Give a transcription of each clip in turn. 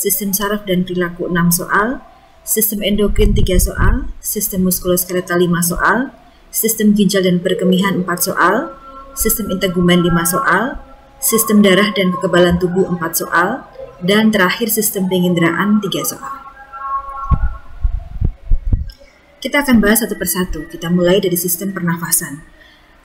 sistem saraf dan perilaku 6 soal, sistem endokrin 3 soal, sistem muskuloskeletal 5 soal, sistem ginjal dan perkemihan 4 soal, sistem integumen 5 soal, sistem darah dan kekebalan tubuh 4 soal, dan terakhir sistem penginderaan 3 soal. Kita akan bahas satu persatu. Kita mulai dari sistem pernafasan.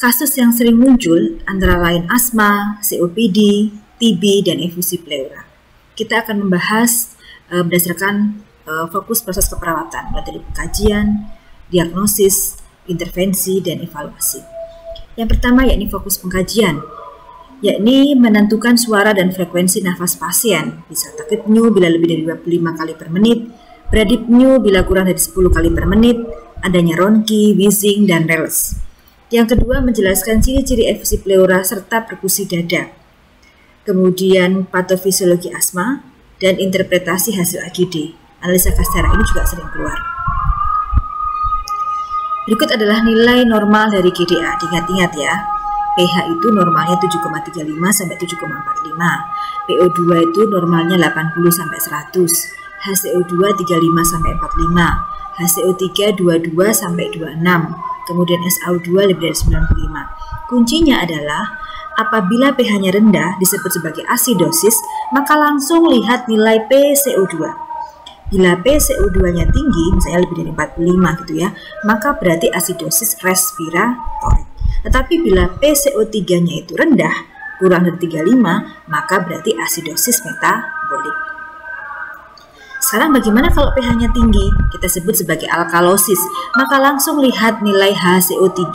Kasus yang sering muncul antara lain asma, COPD, TB, dan efusi pleura. Kita akan membahas berdasarkan fokus proses keperawatan, mulai dari kajian, diagnosis, intervensi, dan evaluasi. Yang pertama yakni fokus pengkajian, yakni menentukan suara dan frekuensi nafas pasien, bisa takipneu bila lebih dari 25 kali per menit, bradipneu bila kurang dari 10 kali per menit, adanya ronki, wheezing, dan rales. Yang kedua, menjelaskan ciri-ciri efusi pleura serta perkusi dada. Kemudian patofisiologi asma dan interpretasi hasil AGD. Analisa Kastara ini juga sering keluar. Berikut adalah nilai normal dari GDA. Diingat-ingat ya, pH itu normalnya 7,35 sampai 7,45. PO2 itu normalnya 80 sampai 100. HCO2 35 sampai 45, HCO3 22 sampai 26, kemudian SO2 lebih dari 95. Kuncinya adalah apabila pH-nya rendah disebut sebagai asidosis, maka langsung lihat nilai PCO2. Bila PCO2-nya tinggi, misalnya lebih dari 45 gitu ya, maka berarti asidosis respiratorik. Tetapi bila PCO3-nya itu rendah, kurang dari 35, maka berarti asidosis metabolik. Sekarang bagaimana kalau pH-nya tinggi? Kita sebut sebagai alkalosis, maka langsung lihat nilai HCO3.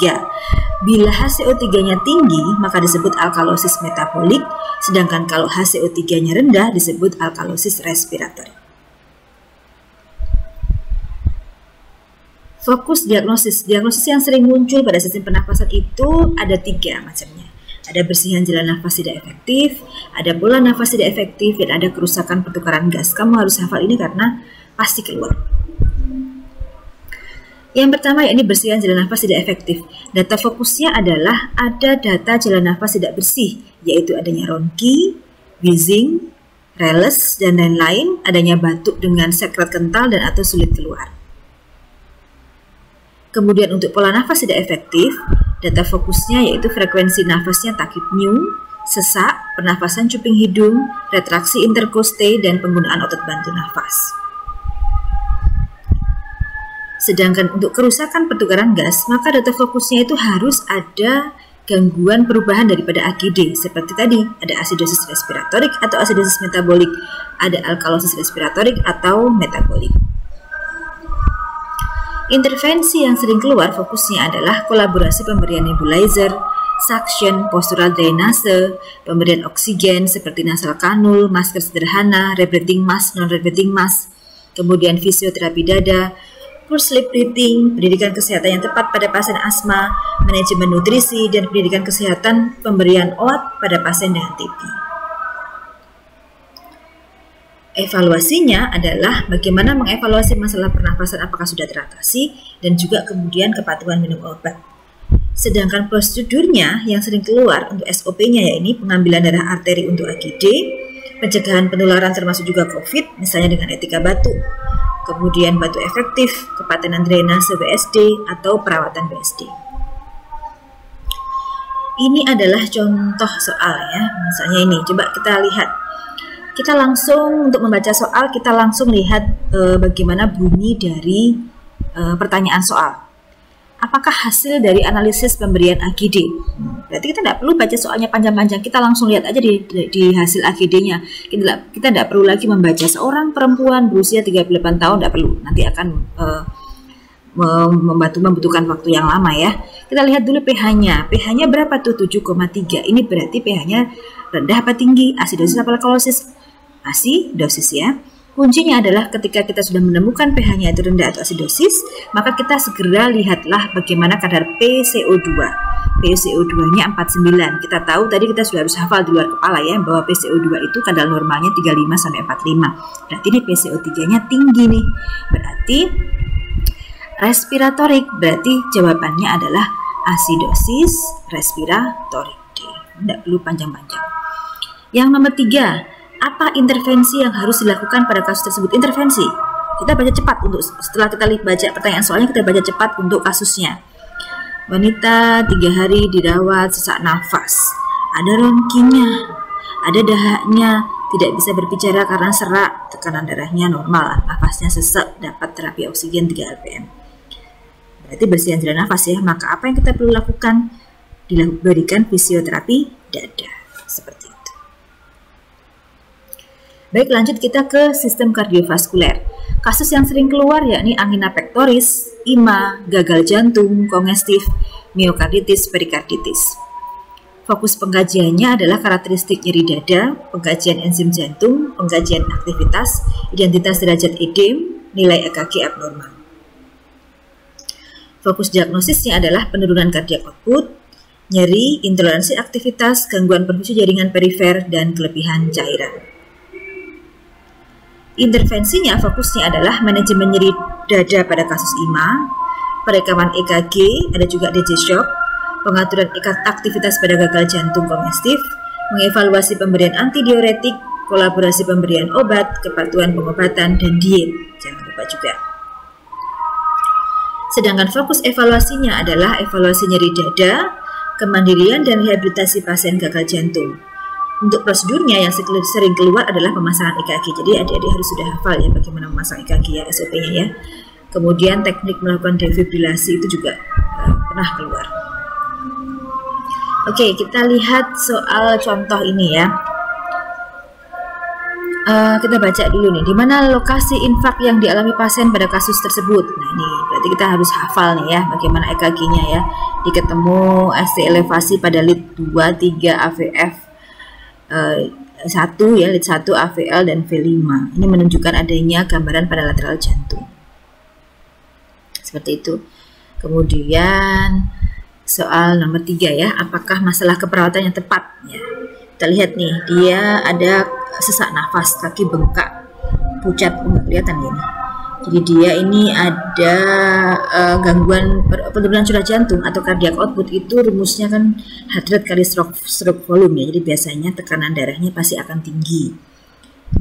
Bila HCO3-nya tinggi, maka disebut alkalosis metabolik, sedangkan kalau HCO3-nya rendah disebut alkalosis respiratorik. Fokus diagnosis. Diagnosis yang sering muncul pada sistem pernafasan itu ada 3 macamnya. Ada bersihan jalan nafas tidak efektif, ada pola nafas tidak efektif, dan ada kerusakan pertukaran gas. Kamu harus hafal ini karena pasti keluar. Yang pertama yakni bersihan jalan nafas tidak efektif. Data fokusnya adalah ada data jalan nafas tidak bersih, yaitu adanya ronki, wheezing, rales, dan lain-lain, adanya batuk dengan sekret kental dan atau sulit keluar. Kemudian untuk pola nafas tidak efektif, data fokusnya yaitu frekuensi nafasnya takipneu, sesak, pernafasan cuping hidung, retraksi interkoste, dan penggunaan otot bantu nafas. Sedangkan untuk kerusakan pertukaran gas, maka data fokusnya itu harus ada gangguan perubahan daripada AGD. Seperti tadi, ada asidosis respiratorik atau asidosis metabolik, ada alkalosis respiratorik atau metabolik. Intervensi yang sering keluar fokusnya adalah kolaborasi pemberian nebulizer, suction, postural drainase, pemberian oksigen seperti nasal kanul, masker sederhana, rebreathing mask, non-rebreathing mask, kemudian fisioterapi dada, pulse sleep breathing, pendidikan kesehatan yang tepat pada pasien asma, manajemen nutrisi, dan pendidikan kesehatan pemberian obat pada pasien dengan TB. Evaluasinya adalah bagaimana mengevaluasi masalah pernafasan apakah sudah teratasi dan juga kemudian kepatuhan minum obat. Sedangkan prosedurnya yang sering keluar untuk SOP-nya yaitu pengambilan darah arteri untuk AGD, pencegahan penularan termasuk juga COVID, misalnya dengan etika batuk, kemudian batuk efektif, kepatenan drainase BSD, atau perawatan BSD. Ini adalah contoh soal ya, misalnya ini, coba kita lihat. Kita langsung untuk membaca soal, kita langsung lihat bagaimana bunyi dari pertanyaan soal. Apakah hasil dari analisis pemberian AGD? Berarti kita tidak perlu baca soalnya panjang-panjang, kita langsung lihat aja di hasil AGD-nya. Kita tidak perlu lagi membaca seorang perempuan berusia 38 tahun, tidak perlu. Nanti akan membutuhkan waktu yang lama ya. Kita lihat dulu pH-nya. pH-nya berapa tuh? 7,3. Ini berarti pH-nya rendah apa tinggi? Asidosis apa alkalosis? Asidosis ya. Kuncinya adalah ketika kita sudah menemukan pH-nya itu rendah atau asidosis, maka kita segera lihatlah bagaimana kadar PCO2. PCO2-nya 49. Kita tahu tadi kita sudah harus hafal di luar kepala ya, bahwa PCO2 itu kadar normalnya 35 sampai 45. Berarti ini PCO3-nya tinggi nih. Berarti respiratorik, berarti jawabannya adalah asidosis respiratorik. Tidak perlu panjang-panjang. Yang nomor 3, Apa intervensi yang harus dilakukan pada kasus tersebut? Intervensi, kita baca cepat untuk setelah kita baca pertanyaan soalnya, kita baca cepat untuk kasusnya. Wanita 3 hari dirawat sesak nafas, ada ronkinya, ada dahaknya, tidak bisa berbicara karena serak, tekanan darahnya normal, nafasnya sesak, dapat terapi oksigen 3 rpm. Berarti bersihan jalan nafas ya. Maka apa yang kita perlu lakukan? Diberikan fisioterapi dada seperti itu. Baik, lanjut kita ke sistem kardiovaskuler. Kasus yang sering keluar yakni angina pectoris, IMA, gagal jantung, kongestif, miokarditis, perikarditis. Fokus pengkajiannya adalah karakteristik nyeri dada, pengkajian enzim jantung, pengkajian aktivitas, identitas derajat edem, nilai EKG abnormal. Fokus diagnosisnya adalah penurunan kardiak output, nyeri, intoleransi aktivitas, gangguan perfusi jaringan perifer, dan kelebihan cairan. Intervensinya fokusnya adalah manajemen nyeri dada pada kasus IMA, perekaman EKG, ada juga DG shock, pengaturan aktivitas pada gagal jantung kongestif, mengevaluasi pemberian antidiuretik, kolaborasi pemberian obat, kepatuhan pengobatan, dan diet. Jangan lupa juga. Sedangkan fokus evaluasinya adalah evaluasi nyeri dada, kemandirian, dan rehabilitasi pasien gagal jantung. Untuk prosedurnya yang sering keluar adalah pemasangan EKG. Jadi adik-adik harus sudah hafal ya bagaimana memasang EKG ya, SOP-nya ya. Kemudian teknik melakukan defibrilasi itu juga pernah keluar. Oke, kita lihat soal contoh ini ya. Kita baca dulu nih, di mana lokasi infak yang dialami pasien pada kasus tersebut. Nah ini berarti kita harus hafal nih ya bagaimana EKG-nya ya. Diketemu ST elevasi pada lead 2, 3, AVF 1 ya, lead 1, AVL, dan V5. Ini menunjukkan adanya gambaran pada lateral jantung. Seperti itu. Kemudian soal nomor 3 ya, apakah masalah keperawatan yang tepat ya. Kita lihat nih, dia ada sesak nafas, kaki bengkak, pucat, nggak kelihatan gini. Jadi dia ini ada gangguan penurunan curah jantung atau cardiac output. Itu rumusnya kan heart rate kali stroke volume ya. Jadi biasanya tekanan darahnya pasti akan tinggi.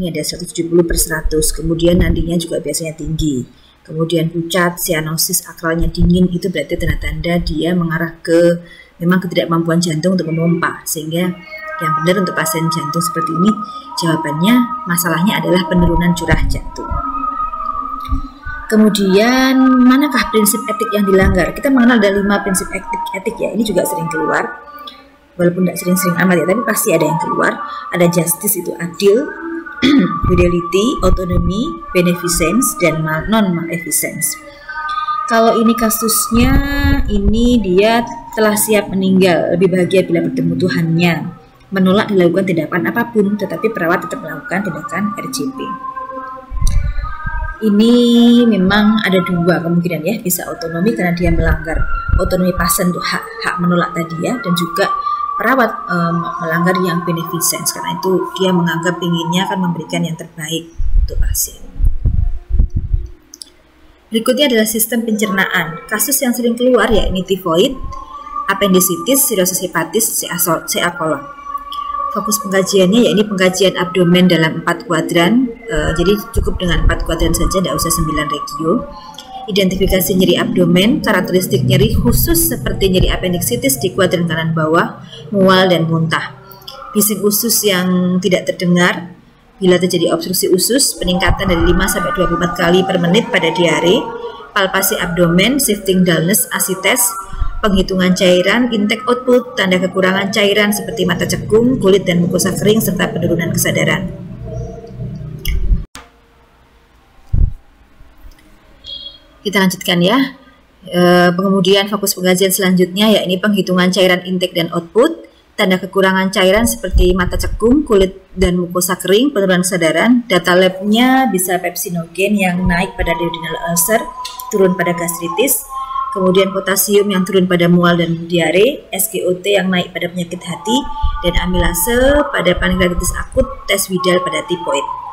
Ini ada 170/100. Kemudian nandinya juga biasanya tinggi. Kemudian pucat, cyanosis, akralnya dingin, itu berarti tanda-tanda dia mengarah ke memang ketidakmampuan jantung untuk memompa. Sehingga yang benar untuk pasien jantung seperti ini, jawabannya masalahnya adalah penurunan curah jantung. Kemudian manakah prinsip etik yang dilanggar? Kita mengenal ada 5 prinsip etik ya. Ini juga sering keluar, walaupun tidak sering-sering amat ya, tapi pasti ada yang keluar. Ada justice, itu adil, fidelity, autonomy, beneficence, dan non-maleficence. Kalau ini kasusnya, ini dia telah siap meninggal, lebih bahagia bila bertemu Tuhannya, menolak dilakukan tindakan apapun, tetapi perawat tetap melakukan tindakan RJP. Ini memang ada 2 kemungkinan ya, bisa otonomi karena dia melanggar otonomi pasien untuk hak menolak tadi ya, dan juga perawat melanggar yang beneficence karena itu dia menganggap inginnya akan memberikan yang terbaik untuk pasien. Berikutnya adalah sistem pencernaan. Kasus yang sering keluar yakni tifoid, appendicitis, sirosis hepatis, CA kolon. Fokus pengkajiannya yakni pengkajian abdomen dalam 4 kuadran, jadi cukup dengan 4 kuadran saja, tidak usah 9 regio. Identifikasi nyeri abdomen, karakteristik nyeri khusus seperti nyeri appendicitis di kuadran kanan bawah, mual dan muntah. Bising usus yang tidak terdengar, bila terjadi obstruksi usus, peningkatan dari 5-24 kali per menit pada diare, palpasi abdomen, shifting dullness, asites, penghitungan cairan, intake output, tanda kekurangan cairan seperti mata cekung, kulit dan mukosa kering, serta penurunan kesadaran. Kita lanjutkan ya. Kemudian fokus pengkajian selanjutnya yakni penghitungan cairan intake dan output, tanda kekurangan cairan seperti mata cekung, kulit dan mukosa kering, penurunan kesadaran. Data labnya bisa pepsinogen yang naik pada duodenal ulcer, turun pada gastritis, kemudian potasium yang turun pada mual dan diare, SGOT yang naik pada penyakit hati, dan amilase pada pankreatitis akut, tes Widal pada tipoid.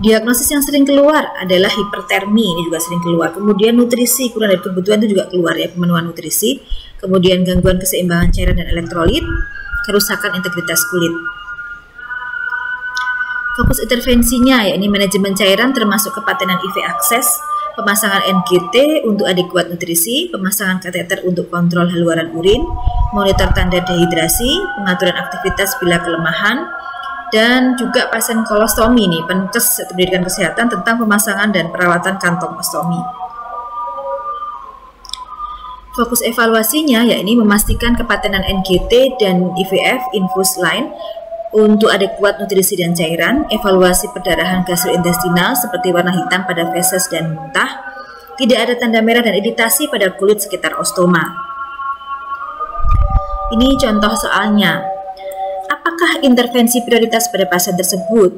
Diagnosis yang sering keluar adalah hipertermi, ini juga sering keluar. Kemudian nutrisi, kurang dari kebutuhan itu juga keluar ya, pemenuhan nutrisi. Kemudian gangguan keseimbangan cairan dan elektrolit, kerusakan integritas kulit. Fokus intervensinya yakni manajemen cairan termasuk kepatenan IV akses, pemasangan NGT untuk adekuat nutrisi, pemasangan kateter untuk kontrol haluaran urin, monitor tanda dehidrasi, pengaturan aktivitas bila kelemahan, dan juga pasien kolostomi nih, Penkes Pendidikan Kesehatan tentang pemasangan dan perawatan kantong ostomi. Fokus evaluasinya yakni memastikan kepatenan NGT dan IVF infus line untuk adekuat nutrisi dan cairan, evaluasi perdarahan gastrointestinal seperti warna hitam pada feses dan muntah, tidak ada tanda merah dan iritasi pada kulit sekitar ostoma. Ini contoh soalnya. Apakah intervensi prioritas pada pasien tersebut?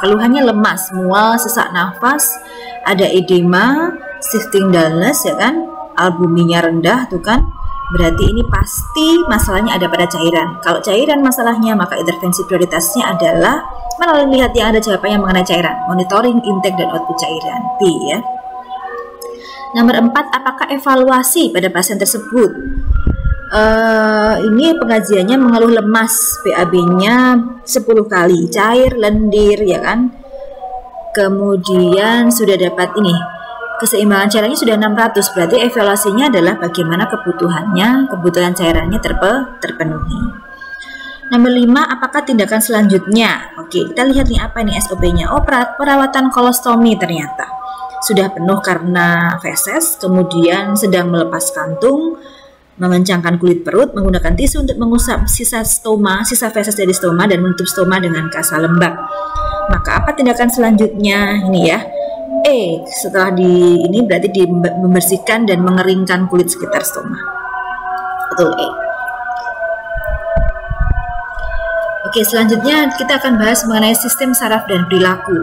Keluhannya lemas, mual, sesak nafas, ada edema, shifting dullness ya kan, albuminnya rendah tuh kan. Berarti ini pasti masalahnya ada pada cairan. Kalau cairan masalahnya, maka intervensi prioritasnya adalah melalui lihat yang ada jawabannya mengenai cairan, monitoring intake dan output cairan. B ya. Nomor 4, apakah evaluasi pada pasien tersebut? Ini pengajiannya mengeluh lemas, BAB-nya 10 kali, cair, lendir ya kan. Kemudian sudah dapat ini keseimbangan cairannya sudah 600, berarti evaluasinya adalah bagaimana kebutuhan cairannya terpenuhi. Nomor 5, apakah tindakan selanjutnya? Oke, kita lihat nih apa nih SOP-nya. Oh, perawatan kolostomi ternyata sudah penuh karena feses, kemudian sedang melepas kantung, mengencangkan kulit perut, menggunakan tisu untuk mengusap sisa feses dari stoma dan menutup stoma dengan kasa lembab. Maka apa tindakan selanjutnya? Ini ya. Setelah ini berarti membersihkan dan mengeringkan kulit sekitar stoma. Betul, Oke, selanjutnya kita akan bahas mengenai sistem saraf dan perilaku.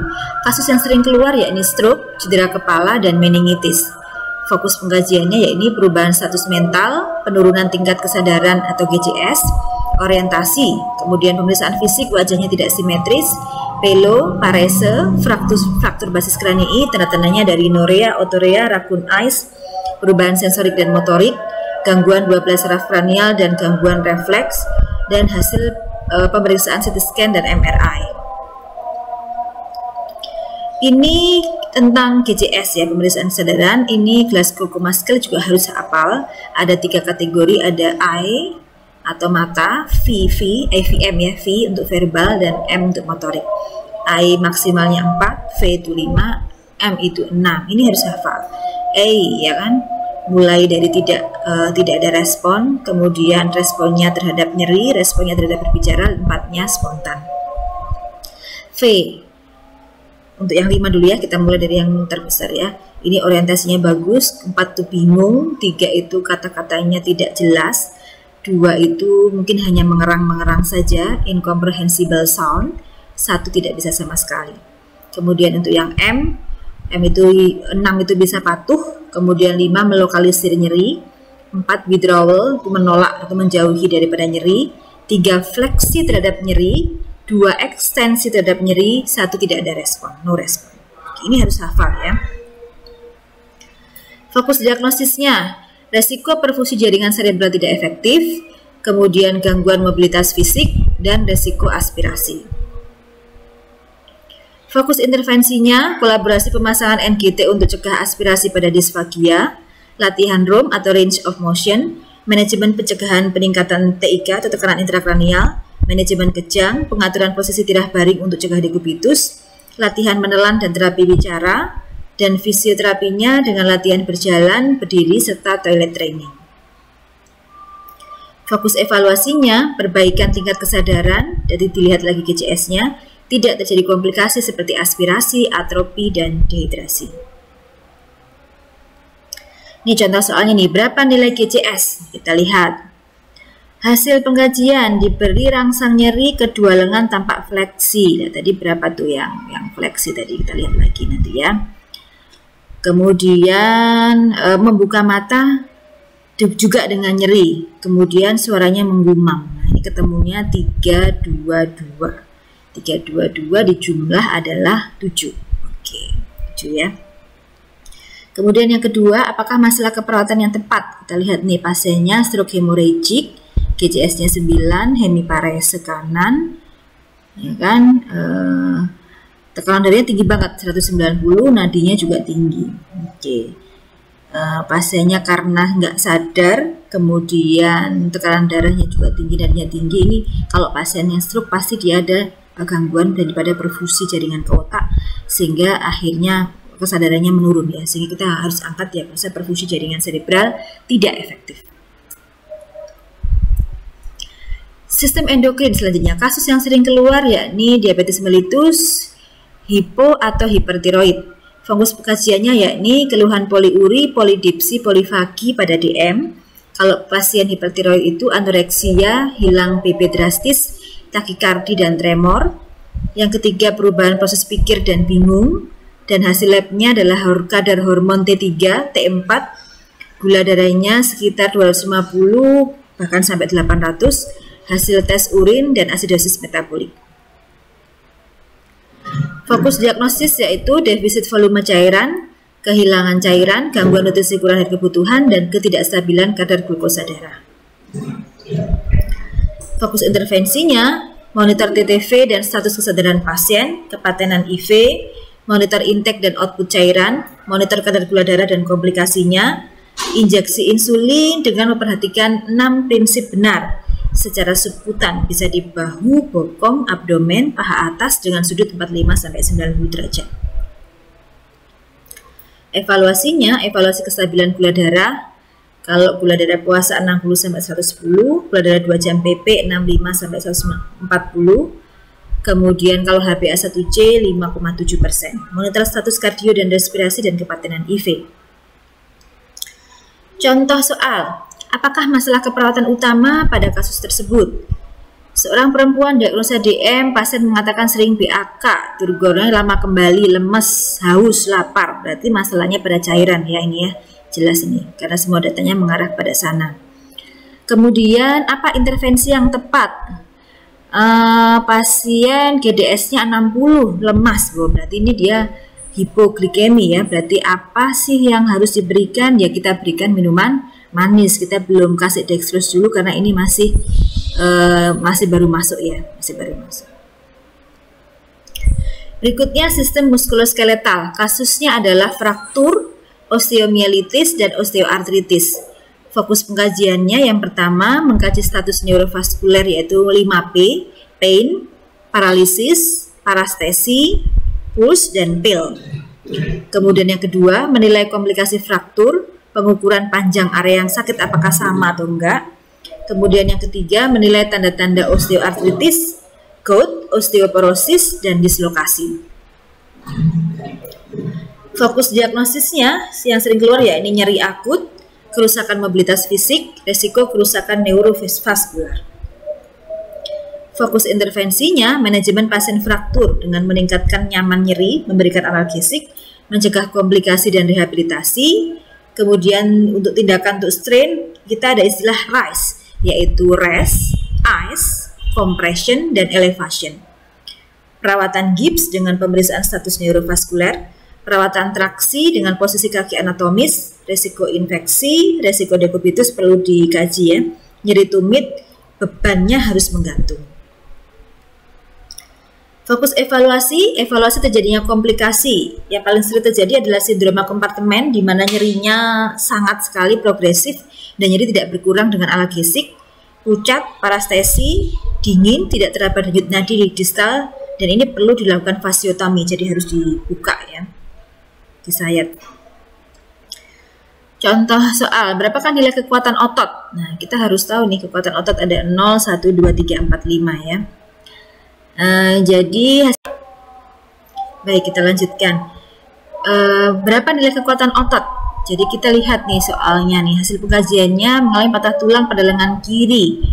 Kasus yang sering keluar yakni stroke, cedera kepala, dan meningitis. Fokus pengkajiannya yakni perubahan status mental, penurunan tingkat kesadaran atau GCS, orientasi, kemudian pemeriksaan fisik wajahnya tidak simetris, pelo, parese, fraktur basis kranii, tanda-tandanya dari norea, otorea, raccoon eyes, perubahan sensorik dan motorik, gangguan 12 saraf kranial dan gangguan refleks, dan hasil pemeriksaan CT scan dan MRI. Ini tentang GCS ya, pemeriksaan kesadaran. Ini Glasgow Coma Scale juga harus hafal. Ada 3 kategori, ada eye atau mata, AVM ya, V untuk verbal dan M untuk motorik. I maksimalnya 4, V itu 5, M itu 6. Ini harus hafal. A ya kan, mulai dari tidak ada respon, kemudian responnya terhadap nyeri, responnya terhadap berbicara, 4-nya spontan. V untuk yang 5 dulu ya, kita mulai dari yang terbesar ya. Ini orientasinya bagus, 4 itu bingung, 3 itu kata-katanya tidak jelas, 2 itu mungkin hanya mengerang-mengerang saja, incomprehensible sound, 1 tidak bisa sama sekali. Kemudian untuk yang M itu 6 itu bisa patuh, kemudian 5 melokalisir nyeri, 4 withdrawal itu menolak atau menjauhi daripada nyeri, 3 fleksi terhadap nyeri, 2 ekstensi terhadap nyeri, 1 tidak ada respon, no respon. Ini harus hafal ya. Fokus diagnosisnya, resiko perfusi jaringan cerebral tidak efektif, kemudian gangguan mobilitas fisik, dan resiko aspirasi. Fokus intervensinya, kolaborasi pemasangan NGT untuk cegah aspirasi pada disfagia, latihan ROM atau range of motion, manajemen pencegahan peningkatan TIK atau tekanan intrakranial, manajemen kejang, pengaturan posisi tirah baring untuk cegah dekubitus, latihan menelan dan terapi bicara, dan fisioterapinya dengan latihan berjalan, berdiri, serta toilet training. Fokus evaluasinya, perbaikan tingkat kesadaran, jadi dilihat lagi GCS-nya, tidak terjadi komplikasi seperti aspirasi, atropi, dan dehidrasi. Ini contoh soalnya nih, berapa nilai GCS? Kita lihat. Hasil pengkajian diberi rangsang nyeri kedua lengan tampak fleksi. Nah, tadi berapa tuh yang fleksi tadi? Kita lihat lagi nanti ya. Kemudian membuka mata juga dengan nyeri. Kemudian suaranya menggumam. Nah, ini ketemunya 322. 322 di jumlah adalah 7. Oke, 7 ya. Kemudian yang kedua, apakah masalah keperawatan yang tepat? Kita lihat nih, pasiennya stroke hemorrhagic, GCS-nya 9, hemiparese kanan, ya kan? Tekanan darahnya tinggi banget, 190, nadinya juga tinggi. Oke. Pasiennya karena nggak sadar, kemudian tekanan darahnya juga tinggi, nadinya tinggi. Ini kalau pasien yang stroke pasti dia ada gangguan daripada perfusi jaringan ke otak, sehingga akhirnya kesadarannya menurun ya, sehingga kita harus angkat diagnosa perfusi jaringan serebral tidak efektif. Sistem endokrin selanjutnya, kasus yang sering keluar yakni diabetes mellitus, hipo atau hipertiroid. Fokus kajiannya yakni keluhan poliuri, polidipsi, polifagi pada DM. Kalau pasien hipertiroid itu anoreksia, hilang BB drastis, takikardi dan tremor. Yang ketiga perubahan proses pikir dan bingung. Dan hasil labnya adalah kadar hormon T3, T4, gula darahnya sekitar 250 bahkan sampai 800, hasil tes urin dan asidosis metabolik. Fokus diagnosis yaitu defisit volume cairan, kehilangan cairan, gangguan nutrisi kurang dari kebutuhan, dan ketidakstabilan kadar glukosa darah. Fokus intervensinya, monitor TTV dan status kesadaran pasien, kepatenan IV, monitor intake dan output cairan, monitor kadar gula darah dan komplikasinya, injeksi insulin dengan memperhatikan 6 prinsip benar secara subkutan, bisa di bahu, bokong, abdomen, paha atas dengan sudut 45-90 derajat. Evaluasinya, evaluasi kestabilan gula darah. Kalau gula darah puasa 60-110, gula darah 2 jam PP 65-140. Kemudian kalau HbA1c 5,7%. Monitor status kardio dan respirasi dan kepatenan IV. Contoh soal, apakah masalah keperawatan utama pada kasus tersebut? Seorang perempuan diagnosa DM, pasien mengatakan sering BAK, turgornya lama kembali, lemes, haus, lapar. Berarti masalahnya pada cairan ya ini ya, jelas ini, karena semua datanya mengarah pada sana. Kemudian apa intervensi yang tepat? Pasien GDS-nya 60, lemas, berarti ini dia hipoglikemi ya. Berarti apa sih yang harus diberikan? Ya kita berikan minuman manis. Kita belum kasih dextrose dulu karena ini masih baru masuk ya, masih baru masuk. Berikutnya sistem muskuloskeletal. Kasusnya adalah fraktur, osteomielitis dan osteoartritis. Fokus pengkajiannya yang pertama mengkaji status neurovaskuler yaitu 5P, pain, paralisis, parastesi, pulse, dan pill. Kemudian yang kedua menilai komplikasi fraktur, pengukuran panjang area yang sakit apakah sama atau enggak. Kemudian yang ketiga menilai tanda-tanda osteoartritis, gout, osteoporosis, dan dislokasi. Fokus diagnosisnya yang sering keluar ya ini nyeri akut, kerusakan mobilitas fisik, resiko kerusakan neurovaskular. Fokus intervensinya, manajemen pasien fraktur dengan meningkatkan nyaman nyeri, memberikan analgesik, mencegah komplikasi dan rehabilitasi. Kemudian untuk tindakan untuk strain, kita ada istilah RICE, yaitu rest, ice, compression, dan elevation. Perawatan gips dengan pemeriksaan status neurovaskuler, perawatan traksi dengan posisi kaki anatomis, resiko infeksi, resiko dekubitus perlu dikaji ya. Nyeri tumit, bebannya harus menggantung. Fokus evaluasi, evaluasi terjadinya komplikasi. Yang paling sering terjadi adalah sindroma kompartemen di mana nyerinya sangat sekali progresif dan nyeri tidak berkurang dengan analgesik, pucat, parastesi, dingin, tidak terdapat denyut nadi di distal, dan ini perlu dilakukan fasiotomi, jadi harus dibuka ya. Disayat. Contoh soal, berapakah nilai kekuatan otot? Nah, kita harus tahu nih kekuatan otot ada 0, 1, 2, 3, 4, 5 ya. Jadi, baik kita lanjutkan. Berapa nilai kekuatan otot? Jadi kita lihat nih soalnya nih, hasil pengkajiannya mengalami patah tulang pada lengan kiri.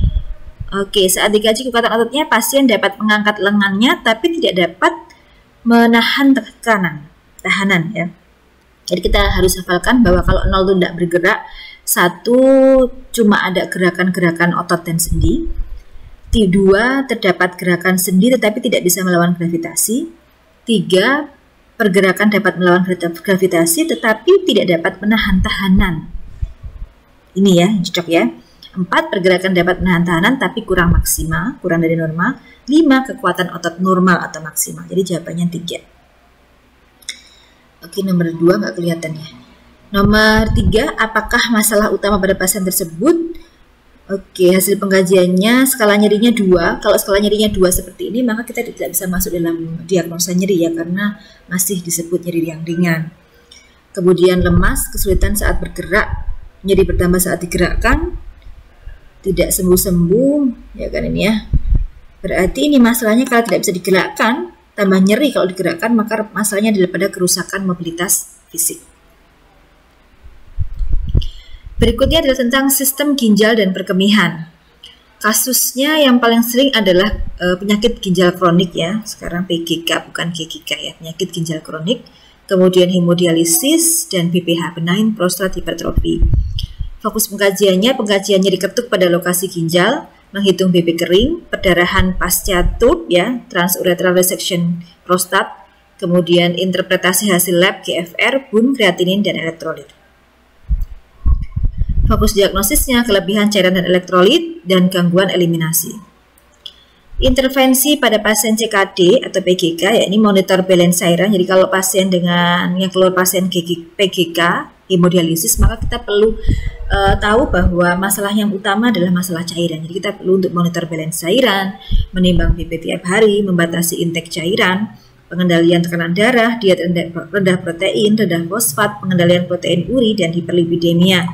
Oke, saat dikaji kekuatan ototnya, pasien dapat mengangkat lengannya tapi tidak dapat menahan tahanan ya. Jadi kita harus hafalkan bahwa kalau 0 itu tidak bergerak, 1 cuma ada gerakan-gerakan otot dan sendi, 2 terdapat gerakan sendi tetapi tidak bisa melawan gravitasi, 3 pergerakan dapat melawan gravitasi tetapi tidak dapat menahan tahanan. Ini ya yang cocok ya. 4. Pergerakan dapat menahan tahanan tapi kurang maksimal, kurang dari normal. 5. Kekuatan otot normal atau maksimal. Jadi jawabannya 3. Oke, nomor 2 nggak kelihatan ya. Nomor 3, apakah masalah utama pada pasien tersebut? Oke, hasil pengkajiannya skala nyerinya 2. Kalau skala nyerinya 2 seperti ini, maka kita tidak bisa masuk dalam diagnosa nyeri ya, karena masih disebut nyeri yang ringan. Kemudian lemas, kesulitan saat bergerak, nyeri bertambah saat digerakkan, tidak sembuh-sembuh, ya kan ini ya. Berarti ini masalahnya kalau tidak bisa digerakkan, tambah nyeri kalau digerakkan, maka masalahnya adalah pada kerusakan mobilitas fisik. Berikutnya adalah tentang sistem ginjal dan perkemihan. Kasusnya yang paling sering adalah penyakit ginjal kronik ya, sekarang PGK bukan GGK ya, penyakit ginjal kronik, kemudian hemodialisis dan BPH, benign prostate hypertrophy. Fokus pengkajiannya diketuk pada lokasi ginjal, menghitung BB kering, perdarahan pasca TURP ya, transurethral resection prostat, kemudian interpretasi hasil lab GFR, bun, kreatinin, dan elektrolit. Fokus diagnosisnya kelebihan cairan dan elektrolit dan gangguan eliminasi. Intervensi pada pasien CKD atau PGK yakni monitor balance cairan. Jadi kalau pasien dengan yang keluar pasien PGK hemodialisis, maka kita perlu tahu bahwa masalah yang utama adalah masalah cairan. Jadi kita perlu untuk monitor balance cairan, menimbang BP tiap hari, membatasi intake cairan, pengendalian tekanan darah, diet rendah protein, rendah fosfat, pengendalian protein uri, dan hiperlipidemia.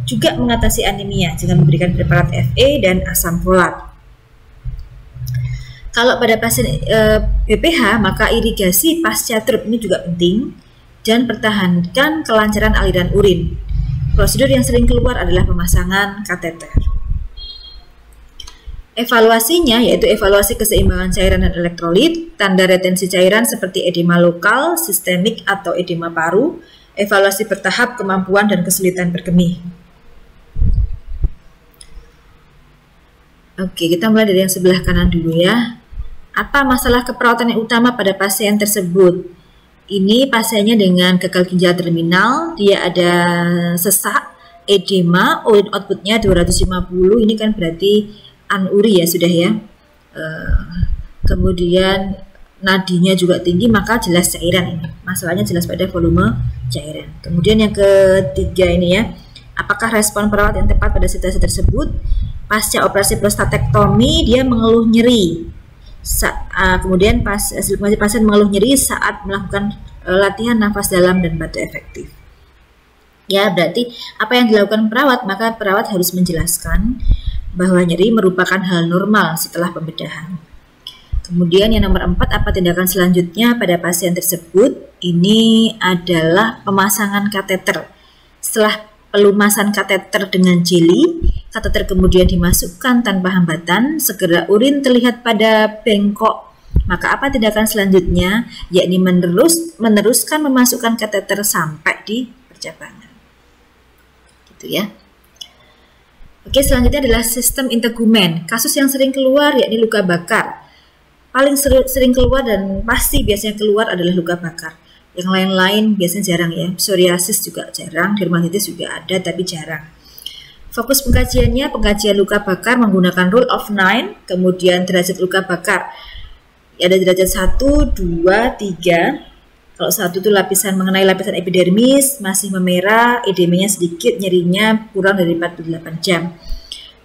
Juga mengatasi anemia dengan memberikan preparat Fe dan asam folat. Kalau pada pasien BPH, maka irigasi pasca TURP ini juga penting dan pertahankan kelancaran aliran urin. Prosedur yang sering keluar adalah pemasangan kateter. Evaluasinya yaitu evaluasi keseimbangan cairan dan elektrolit, tanda retensi cairan seperti edema lokal, sistemik atau edema paru, evaluasi bertahap kemampuan dan kesulitan berkemih. Oke, kita mulai dari yang sebelah kanan dulu ya. Apa masalah keperawatan yang utama pada pasien tersebut? Ini pasiennya dengan gagal ginjal terminal, dia ada sesak, edema, urin outputnya 250, ini kan berarti anuri ya sudah ya. Kemudian nadinya juga tinggi, maka jelas cairan ini. Masalahnya jelas pada volume cairan. Kemudian yang ketiga ini ya, apakah respon perawat yang tepat pada situasi tersebut? Pasca operasi prostatektomi dia mengeluh nyeri. Kemudian hasil pasien mengeluh nyeri saat melakukan latihan nafas dalam dan batu efektif. Ya, berarti apa yang dilakukan perawat? Maka perawat harus menjelaskan bahwa nyeri merupakan hal normal setelah pembedahan. Kemudian yang nomor 4, apa tindakan selanjutnya pada pasien tersebut? Ini adalah pemasangan kateter. Setelah pelumasan kateter dengan jeli, kateter kemudian dimasukkan tanpa hambatan, segera urin terlihat pada bengkok. Maka apa tindakan selanjutnya? Yakni meneruskan memasukkan kateter sampai di percabangan. Gitu ya. Oke, selanjutnya adalah sistem integumen. Kasus yang sering keluar yakni luka bakar. Paling sering keluar dan pasti biasanya keluar adalah luka bakar. Yang lain-lain biasanya jarang ya. Psoriasis juga jarang, dermatitis juga ada tapi jarang. Fokus pengkajian luka bakar menggunakan rule of 9, kemudian derajat luka bakar. Ada derajat 1, 2, 3. Kalau 1 itu mengenai lapisan epidermis, masih memerah, edemanya sedikit, nyerinya kurang dari 48 jam.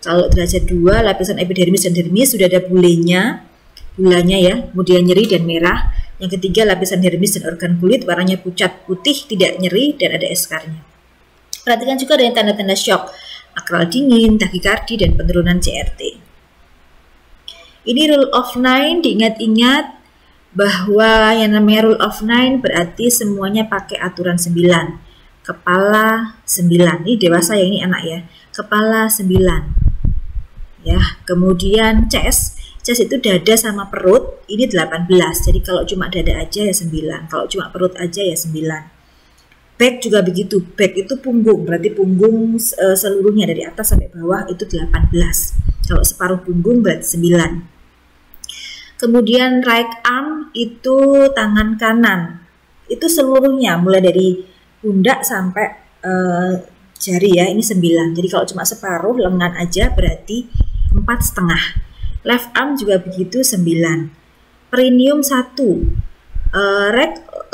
Kalau derajat 2, lapisan epidermis dan dermis sudah ada bulanya ya, kemudian nyeri dan merah. Yang ketiga, lapisan dermis dan organ kulit warnanya pucat putih, tidak nyeri dan ada eskarnya. Perhatikan juga ada tanda-tanda shock, akral dingin, takikardi, dan penurunan CRT. Ini rule of 9, diingat-ingat bahwa yang namanya rule of 9 berarti semuanya pakai aturan 9. Kepala 9, ini dewasa ya, ini anak ya. Kepala 9. Ya, kemudian chest itu dada sama perut, ini 18. Jadi kalau cuma dada aja ya 9, kalau cuma perut aja ya 9. Back juga begitu, back itu punggung, berarti punggung seluruhnya dari atas sampai bawah itu 18. Kalau separuh punggung berarti 9. Kemudian right arm itu tangan kanan, itu seluruhnya mulai dari pundak sampai jari ya, ini 9. Jadi kalau cuma separuh lengan aja berarti 4,5. Left arm juga begitu 9. Perineum 1.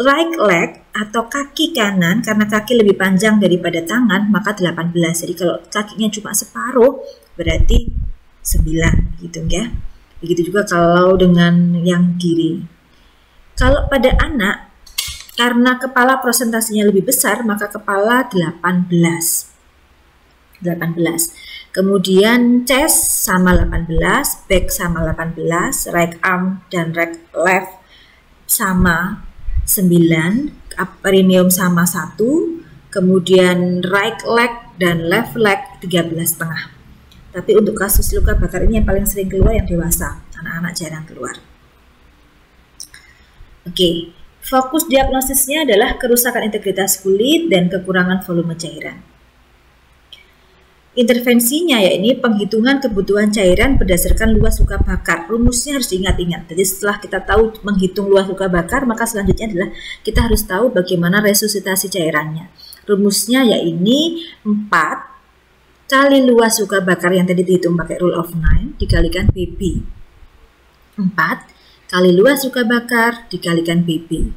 Right leg atau kaki kanan, karena kaki lebih panjang daripada tangan maka 18. Jadi kalau kakinya cuma separuh berarti 9 gitu ya. Begitu juga kalau dengan yang kiri. Kalau pada anak, karena kepala prosentasinya lebih besar maka kepala 18. Kemudian chest sama 18, back sama 18, right arm dan right left sama 9, perineum sama 1, kemudian right leg dan left leg 13,5. Tapi untuk kasus luka bakar ini yang paling sering keluar yang dewasa, anak-anak jarang keluar. Oke, fokus diagnosisnya adalah kerusakan integritas kulit dan kekurangan volume cairan. Intervensinya yakni penghitungan kebutuhan cairan berdasarkan luas luka bakar. Rumusnya harus diingat-ingat. Jadi setelah kita tahu menghitung luas luka bakar, maka selanjutnya adalah kita harus tahu bagaimana resusitasi cairannya. Rumusnya yakni 4 kali luas luka bakar yang tadi dihitung pakai rule of 9 dikalikan BB. 4 kali luas luka bakar dikalikan BB.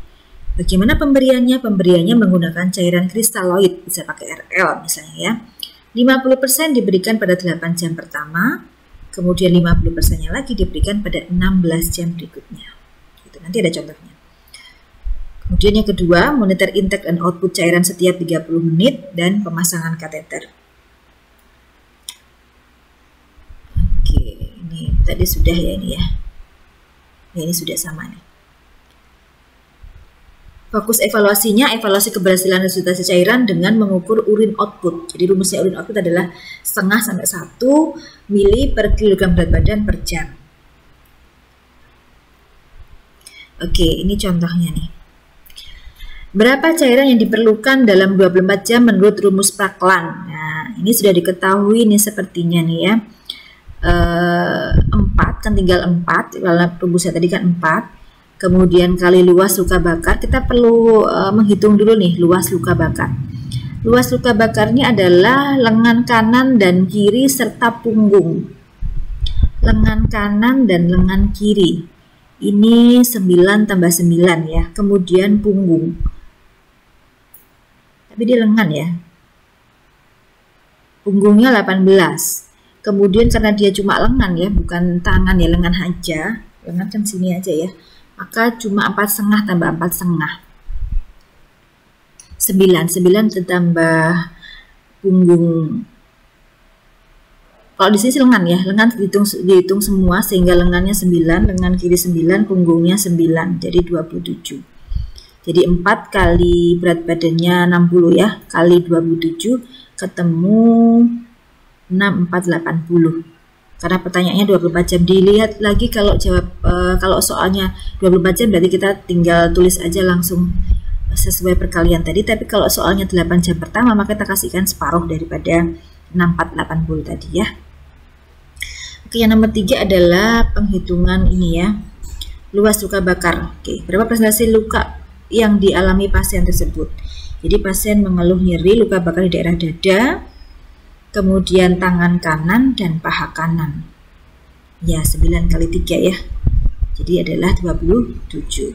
Bagaimana pemberiannya? Pemberiannya menggunakan cairan kristaloid, bisa pakai RL misalnya ya. 50% diberikan pada 8 jam pertama, kemudian 50%-nya lagi diberikan pada 16 jam berikutnya. Itu nanti ada contohnya. Kemudian yang kedua, monitor intake dan output cairan setiap 30 menit dan pemasangan kateter. Oke, ini tadi sudah ya ini ya. Ya, ini sudah sama nih. Fokus evaluasinya, evaluasi keberhasilan resusitasi cairan dengan mengukur urin output. Jadi rumusnya urin output adalah 0,5 sampai 1 mili per kilogram berat badan per jam. Oke, ini contohnya nih. Berapa cairan yang diperlukan dalam 24 jam menurut rumus Praklan? Nah, ini sudah diketahui nih sepertinya nih ya. 4 kan tinggal 4, kalau rumusnya tadi kan 4. Kemudian kali luas luka bakar, kita perlu menghitung dulu nih luas luka bakar. Luas luka bakarnya adalah lengan kanan dan kiri serta punggung. Lengan kanan dan lengan kiri. Ini 9 tambah 9 ya. Kemudian punggung. Tapi di lengan ya. Punggungnya 18. Kemudian karena dia cuma lengan ya, bukan tangan ya, lengan aja. Lengan kan sini aja ya. Maka cuma 4,5 tambah 4,5. 9 ditambah punggung. Kalau di sini lengan ya, lengan dihitung semua sehingga lengannya 9, lengan kiri 9, punggungnya 9, jadi 27. Jadi 4 kali berat badannya 60 ya, kali 27 ketemu 6,480. Karena pertanyaannya 24 jam, dilihat lagi kalau jawab kalau soalnya 24 jam berarti kita tinggal tulis aja langsung sesuai perkalian tadi. Tapi kalau soalnya 8 jam pertama maka kita kasihkan separuh daripada 6,480 tadi ya. Oke, yang nomor 3 adalah penghitungan ini ya, luas luka bakar. Oke, berapa presentasi luka yang dialami pasien tersebut? Jadi pasien mengeluh nyeri luka bakar di daerah dada, kemudian tangan kanan dan paha kanan. Ya, 9 kali 3 ya. Jadi adalah 27.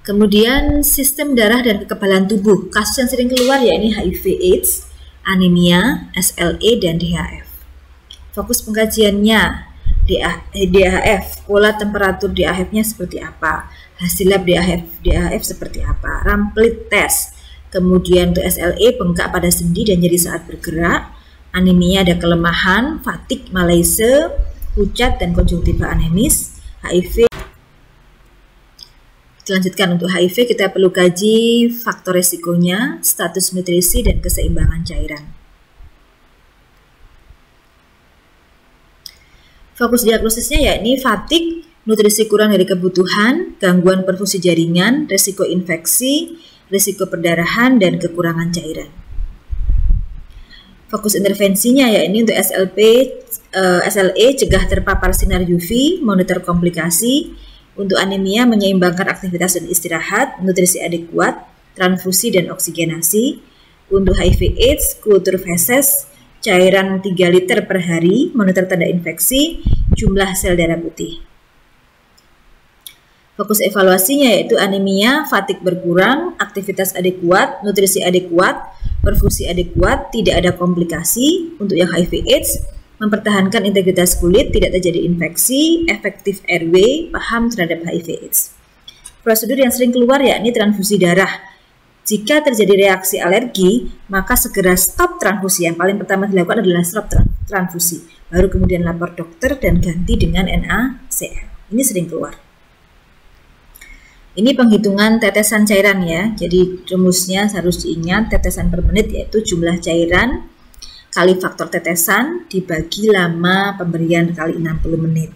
Kemudian sistem darah dan kekebalan tubuh. Kasus yang sering keluar yakni HIV/AIDS, anemia, SLE dan DHF. Fokus pengkajiannya DHF, pola temperatur DHF-nya seperti apa? Hasil lab DHF seperti apa? Ramplit test. Kemudian untuk SLE, bengkak pada sendi dan nyeri saat bergerak. Anemia ada kelemahan, fatigue, malaise, pucat dan konjungtiva anemis. HIV. Lanjutkan untuk HIV, kita perlu kaji faktor resikonya, status nutrisi dan keseimbangan cairan. Fokus diagnosisnya yakni fatigue, nutrisi kurang dari kebutuhan, gangguan perfusi jaringan, resiko infeksi, risiko perdarahan, dan kekurangan cairan. Fokus intervensinya yakni untuk SLE cegah terpapar sinar UV, monitor komplikasi. Untuk anemia menyeimbangkan aktivitas dan istirahat, nutrisi adekuat, transfusi dan oksigenasi. Untuk HIV/AIDS, kultur feses, cairan 3 liter per hari, monitor tanda infeksi, jumlah sel darah putih. Fokus evaluasinya yaitu anemia, fatigue berkurang, aktivitas adekuat, nutrisi adekuat, perfusi adekuat, tidak ada komplikasi. Untuk yang HIV/AIDS, mempertahankan integritas kulit, tidak terjadi infeksi, efektif airway, paham terhadap HIV/AIDS. Prosedur yang sering keluar yakni transfusi darah. Jika terjadi reaksi alergi, maka segera stop transfusi. Yang paling pertama dilakukan adalah stop transfusi. Baru kemudian lapor dokter dan ganti dengan NaCl. Ini sering keluar. Ini penghitungan tetesan cairan ya. Jadi rumusnya harus diingat, tetesan per menit yaitu jumlah cairan kali faktor tetesan dibagi lama pemberian kali 60 menit.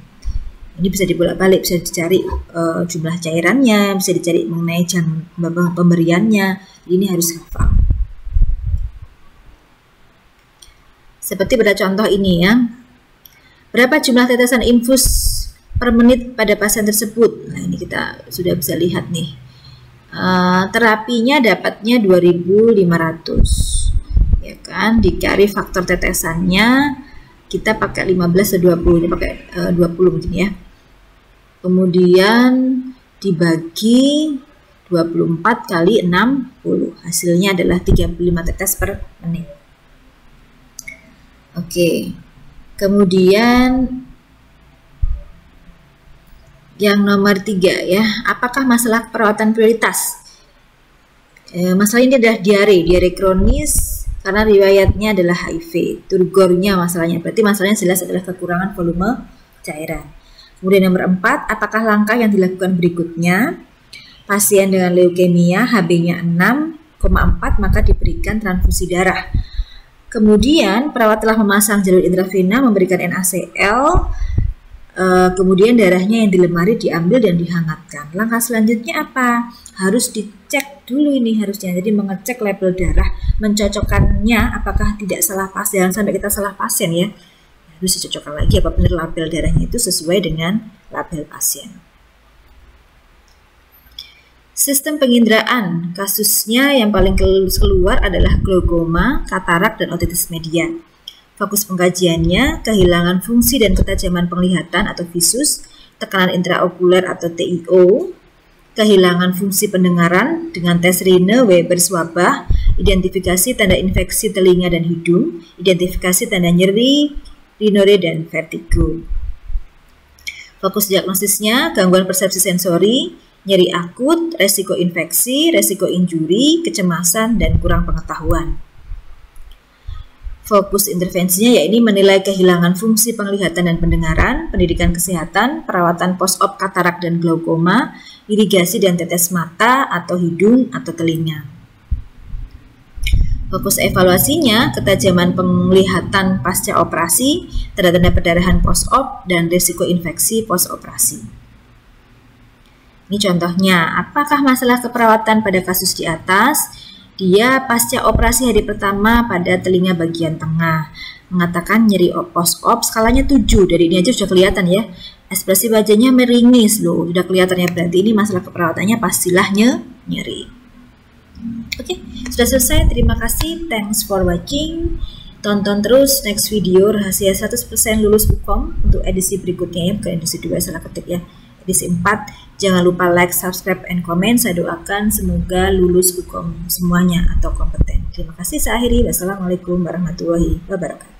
Ini bisa dibolak-balik, bisa dicari jumlah cairannya, bisa dicari mengenai jam pemberiannya. Ini harus hafal. Seperti pada contoh ini ya. Berapa jumlah tetesan infus per menit pada pasien tersebut? Nah, ini kita sudah bisa lihat nih. Terapinya dapatnya 2.500. Ya kan, dicari faktor tetesannya kita pakai 15 atau 20, ini pakai 20 mungkin ya. Kemudian dibagi 24 kali 60, hasilnya adalah 35 tetes per menit. Oke, kemudian yang nomor 3 ya, apakah masalah perawatan prioritas? Masalah ini adalah diare kronis karena riwayatnya adalah HIV. Turgornya masalahnya, berarti masalahnya jelas adalah kekurangan volume cairan. Kemudian nomor 4, apakah langkah yang dilakukan berikutnya? Pasien dengan leukemia, HB-nya 6,4, maka diberikan transfusi darah. Kemudian perawat telah memasang jalur intravena, memberikan NaCl, kemudian darahnya yang di lemari diambil dan dihangatkan. Langkah selanjutnya apa? Harus dicek dulu ini harusnya, jadi mengecek label darah, mencocokkannya apakah tidak salah pasien, jangan sampai kita salah pasien ya. Harus dicocokkan lagi apa benar label darahnya itu sesuai dengan label pasien. Sistem penginderaan, kasusnya yang paling keluar adalah glaukoma, katarak, dan otitis media. Fokus pengkajiannya, kehilangan fungsi dan ketajaman penglihatan atau visus, tekanan intraokuler atau TIO, kehilangan fungsi pendengaran dengan tes Rhine, Weber, Swabach, identifikasi tanda infeksi telinga dan hidung, identifikasi tanda nyeri, rhinore, dan vertigo. Fokus diagnosisnya, gangguan persepsi sensori, nyeri akut, resiko infeksi, resiko injuri, kecemasan, dan kurang pengetahuan. Fokus intervensinya yakni menilai kehilangan fungsi penglihatan dan pendengaran, pendidikan kesehatan, perawatan post-op katarak dan glaukoma, irigasi dan tetes mata atau hidung atau telinga. Fokus evaluasinya, ketajaman penglihatan pasca operasi, tanda-tanda perdarahan post-op, dan risiko infeksi post-operasi. Ini contohnya, apakah masalah keperawatan pada kasus di atas? Dia pasca operasi hari pertama pada telinga bagian tengah, mengatakan nyeri post-op, skalanya 7, dari ini aja sudah kelihatan ya. Ekspresi wajahnya meringis loh, sudah kelihatan ya, berarti ini masalah keperawatannya pastilah nyeri. Oke, sudah selesai, terima kasih, thanks for watching. Tonton terus next video rahasia 100% lulus UKOM untuk edisi berikutnya ya, bukan edisi 2 salah ketik ya. Edisi 4, jangan lupa like, subscribe, and comment. Saya doakan semoga lulus UKOM semuanya atau kompeten. Terima kasih, saya akhiri. Wassalamualaikum warahmatullahi wabarakatuh.